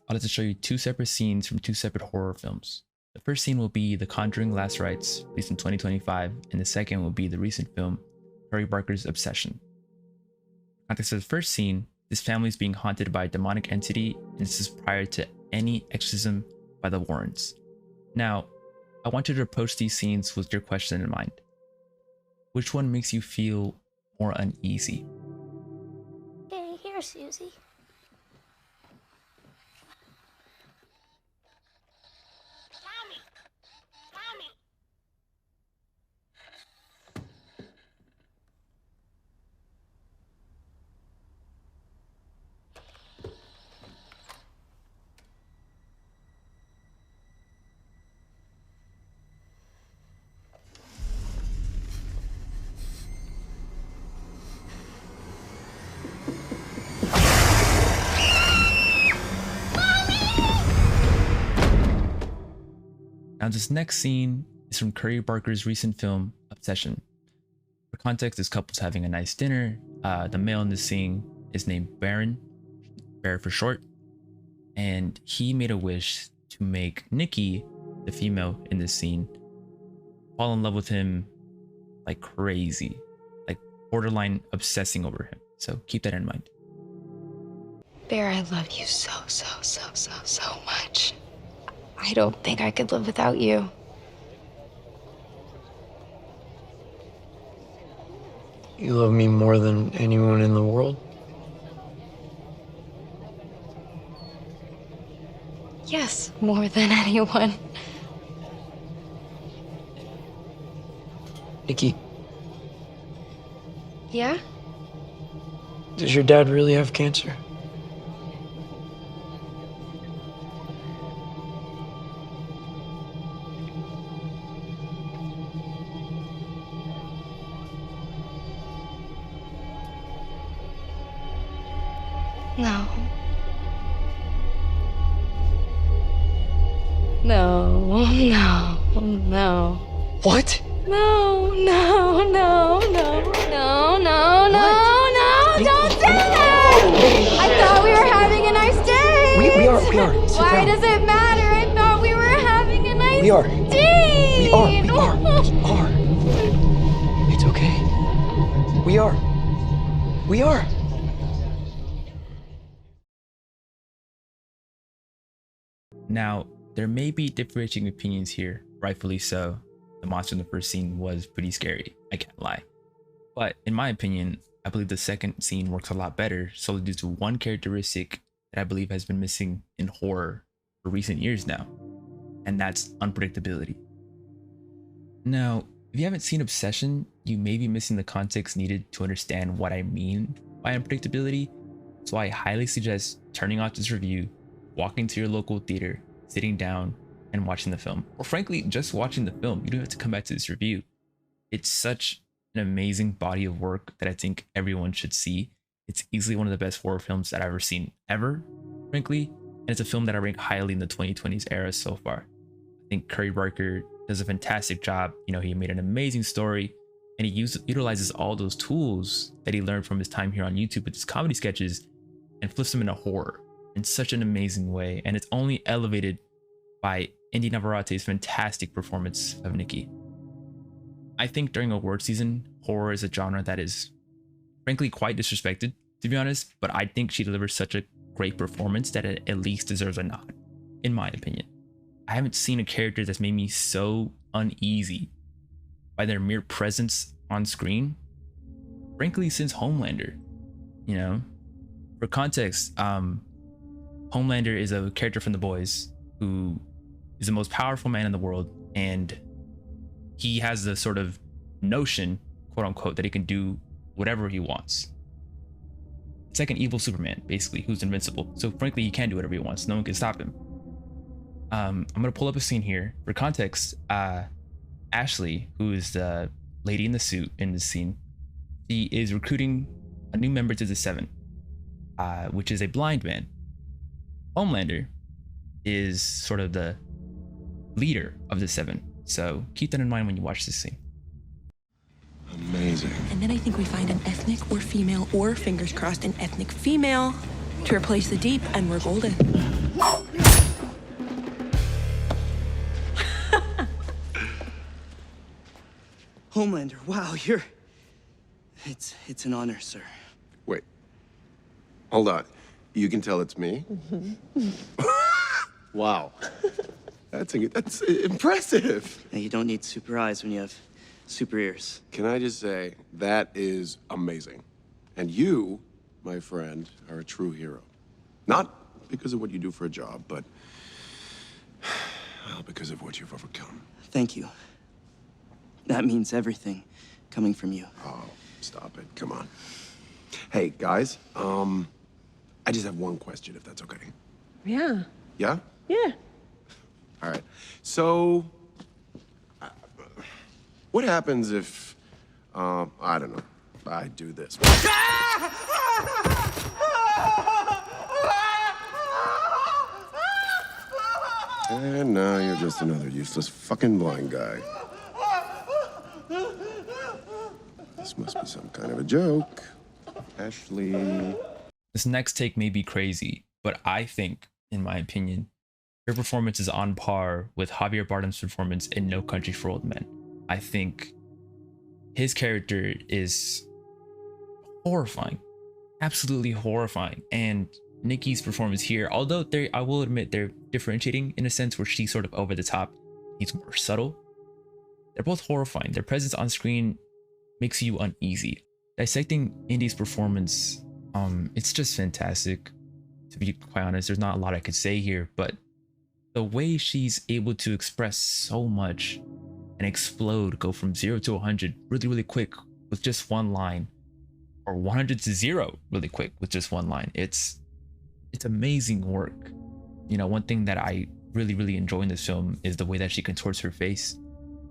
I'd like to show you two separate scenes from two separate horror films. The first scene will be The Conjuring Last Rites, released in 2025, and the second will be the recent film, Trey Parker's Obsession. Context of the first scene, this family is being haunted by a demonic entity, and this is prior to any exorcism by the Warrens. Now, I want you to approach these scenes with your question in mind. Which one makes you feel more uneasy? Hey, here, Susie. Now this next scene is from Curry Barker's recent film, Obsession. For context, this couple's having a nice dinner. The male in this scene is named Baron, Bear for short, and he made a wish to make Nikki, the female in this scene, fall in love with him like crazy, like borderline obsessing over him. So keep that in mind. Bear, I love you so much. I don't think I could live without you. You love me more than anyone in the world? Yes, more than anyone. Nikki, Yeah? does your dad really have cancer? No. No. What? No. Nikki. Don't do that! I thought we were having a nice day. We are. Sit Why down. does it matter? I thought we were having a nice We are. day. We are. It's okay. We are. Now, there may be differentiating opinions here, rightfully so. The monster in the first scene was pretty scary, I can't lie. But in my opinion, I believe the second scene works a lot better solely due to one characteristic that I believe has been missing in horror for recent years now, and that's unpredictability. Now, if you haven't seen Obsession, you may be missing the context needed to understand what I mean by unpredictability, so I highly suggest turning off this review, walking to your local theater, sitting down, and watching the film. Or frankly, just watching the film. You don't have to come back to this review. It's such an amazing body of work that I think everyone should see. It's easily one of the best horror films that I've ever seen, ever, frankly. And it's a film that I rank highly in the 2020s era so far. I think Curry Barker does a fantastic job. You know, he made an amazing story, and he utilizes all those tools that he learned from his time here on YouTube with his comedy sketches and flips them into horror in such an amazing way. And it's only elevated by Inde Navarratte's fantastic performance of Nikki. I think during award season, horror is a genre that is frankly quite disrespected, to be honest, but I think she delivers such a great performance that it at least deserves a nod, in my opinion. I haven't seen a character that's made me so uneasy by their mere presence on screen, frankly, since Homelander. You know, for context, Homelander is a character from The Boys who is the most powerful man in the world, and he has the sort of notion, quote unquote, that he can do whatever he wants. It's like an evil Superman, basically, who's invincible. So frankly, he can do whatever he wants. No one can stop him. I'm gonna pull up a scene here. For context, Ashley, who is the lady in the suit in this scene, she is recruiting a new member to the Seven, which is a blind man. Homelander is sort of the leader of the Seven. So keep that in mind when you watch this scene. Amazing. And then I think we find an ethnic or female, or fingers crossed, an ethnic female to replace the deep, and we're golden. Homelander, wow, you're... It's an honor, sir. Wait. Hold on. You can tell it's me? Wow. That's impressive. Now, you don't need super eyes when you have super ears. Can I just say, that is amazing. And you, my friend, are a true hero. Not because of what you do for a job, but well, because of what you've overcome. Thank you. That means everything coming from you. Oh, stop it. Come on. Hey, guys, I just have one question, if that's okay. Yeah. Yeah? Yeah. All right. So, what happens if, I don't know, I do this? And now you're just another useless fucking blind guy. This must be some kind of a joke. Ashley. This next take may be crazy, but I think, in my opinion, her performance is on par with Javier Bardem's performance in No Country for Old Men. I think his character is horrifying, absolutely horrifying. And Nikki's performance here, although I will admit they're differentiating in a sense where she's sort of over the top, he's more subtle. They're both horrifying. Their presence on screen makes you uneasy. Dissecting Inde's performance, it's just fantastic. To be quite honest, there's not a lot I could say here, but the way she's able to express so much and explode, go from 0 to 100 really, really quick with just one line, or 100 to 0 really quick with just one line. It's amazing work. You know, one thing that I really, really enjoy in this film is the way that she contorts her face.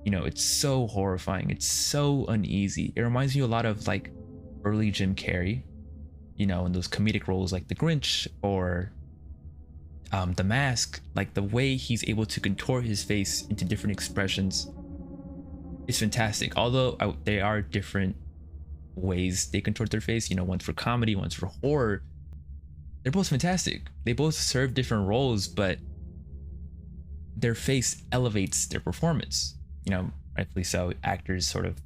You know, it's so horrifying. It's so uneasy. It reminds me a lot of like early Jim Carrey, you know, in those comedic roles like The Grinch or The Mask. Like the way he's able to contort his face into different expressions is fantastic. Although they are different ways they contort their face, you know, one's for comedy, one's for horror. They're both fantastic. They both serve different roles, but their face elevates their performance. You know, rightfully so. Actors sort of,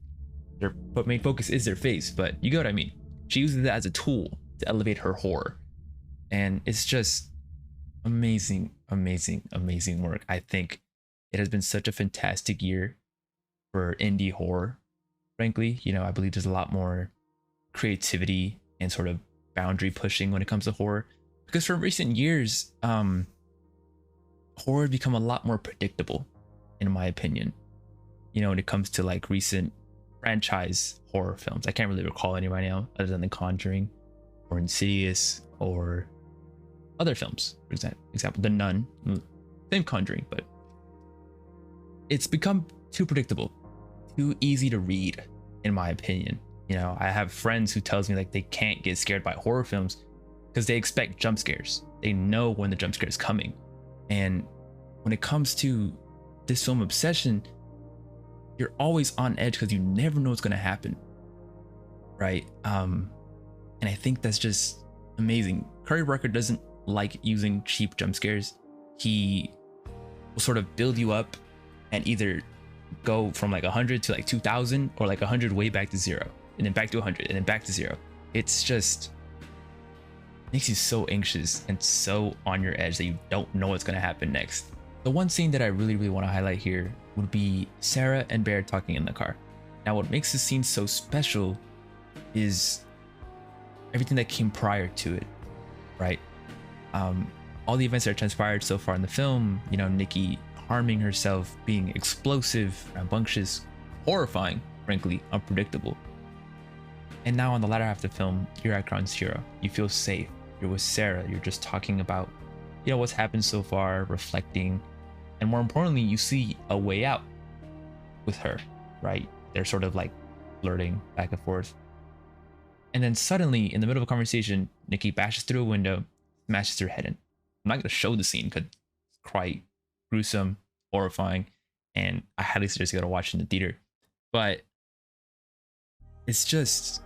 their main focus is their face, but you get what I mean. She uses that as a tool to elevate her horror. And it's just amazing, amazing, amazing work. I think it has been such a fantastic year for indie horror, frankly. You know, I believe there's a lot more creativity and sort of boundary pushing when it comes to horror. Because for recent years, horror has become a lot more predictable, in my opinion. You know, when it comes to like recent franchise horror films. I can't really recall any right now other than The Conjuring or Insidious or other films. For example, The Nun, same Conjuring, but it's become too predictable, too easy to read, in my opinion. You know, I have friends who tells me like they can't get scared by horror films because they expect jump scares. They know when the jump scare is coming. And when it comes to this film Obsession, you're always on edge because you never know what's going to happen, right? And I think that's just amazing. Curry Rucker doesn't like using cheap jump scares. He will sort of build you up and either go from like 100 to like 2000 or like 100 way back to 0 and then back to 100 and then back to 0. It's just makes you so anxious and so on your edge that you don't know what's going to happen next. The one scene that I really, really want to highlight here would be Sarah and Bear talking in the car. Now, what makes this scene so special is everything that came prior to it, right? All the events that transpired so far in the film, you know, Nikki harming herself, being explosive, rambunctious, horrifying, frankly, unpredictable. And now on the latter half of the film, you're at Ground Zero. You feel safe. You're with Sarah. You're just talking about, you know, what's happened so far, reflecting. And more importantly, you see a way out with her, right? They're sort of like flirting back and forth. And then suddenly, in the middle of a conversation, Nikki bashes through a window, smashes her head in. I'm not going to show the scene because it's quite gruesome, horrifying, and I highly suggest you go to watch it in the theater. But it's just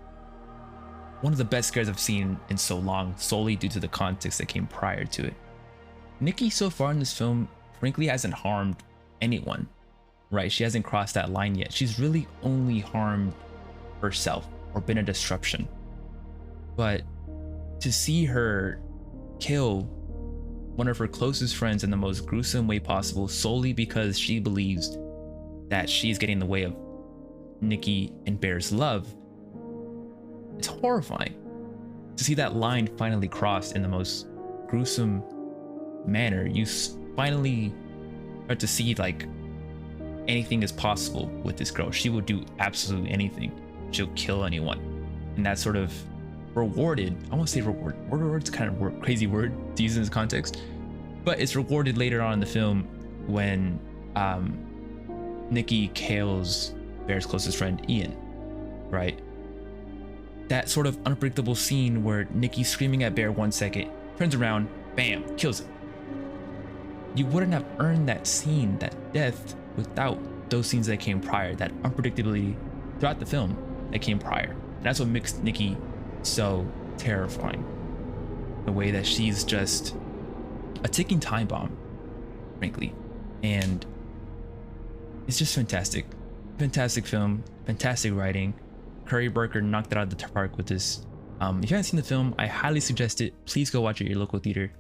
one of the best scares I've seen in so long, solely due to the context that came prior to it. Nikki so far in this film, frankly, hasn't harmed anyone, right? She hasn't crossed that line yet. She's really only harmed herself or been a disruption. But to see her kill one of her closest friends in the most gruesome way possible solely because she believes that she's getting in the way of Nikki and Bear's love, it's horrifying. To see that line finally crossed in the most gruesome manner, you finally start to see like anything is possible with this girl. She will do absolutely anything. She'll kill anyone. And that's sort of rewarded. I won't say reward. Reward's kind of crazy word to use in this context, but it's rewarded later on in the film when Nikki kills Bear's closest friend, Ian, right? That sort of unpredictable scene where Nikki's screaming at Bear 1 second, turns around, bam, kills him. You wouldn't have earned that scene, that death, without those scenes that came prior, that unpredictability throughout the film that came prior. And that's what makes Nikki so terrifying. The way that she's just a ticking time bomb, frankly. And it's just fantastic. Fantastic film, fantastic writing. Curry Barker knocked it out of the park with this. If you haven't seen the film, I highly suggest it. Please go watch it at your local theater.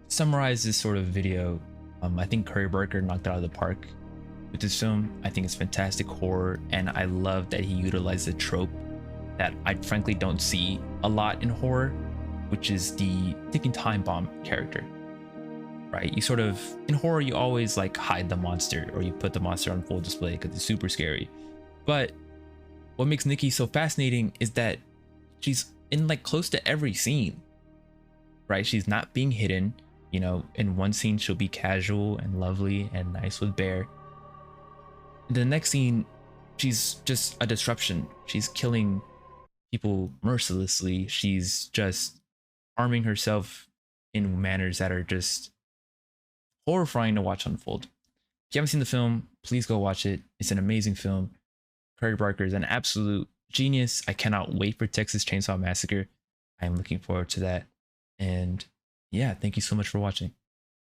Summarize this sort of video. I think Curry Barker knocked it out of the park with this film. I think it's fantastic horror, and I love that he utilized a trope that I frankly don't see a lot in horror, which is the ticking time bomb character, right? You sort of, in horror, you always like hide the monster or you put the monster on full display because it's super scary. But what makes Nikki so fascinating is that she's in like close to every scene, right? She's not being hidden. You know, in one scene, she'll be casual and lovely and nice with Bear. In the next scene, she's just a disruption. She's killing people mercilessly. She's just harming herself in manners that are just horrifying to watch unfold. If you haven't seen the film, please go watch it. It's an amazing film. Curry Barker is an absolute genius. I cannot wait for Texas Chainsaw Massacre. I am looking forward to that. And yeah, thank you so much for watching.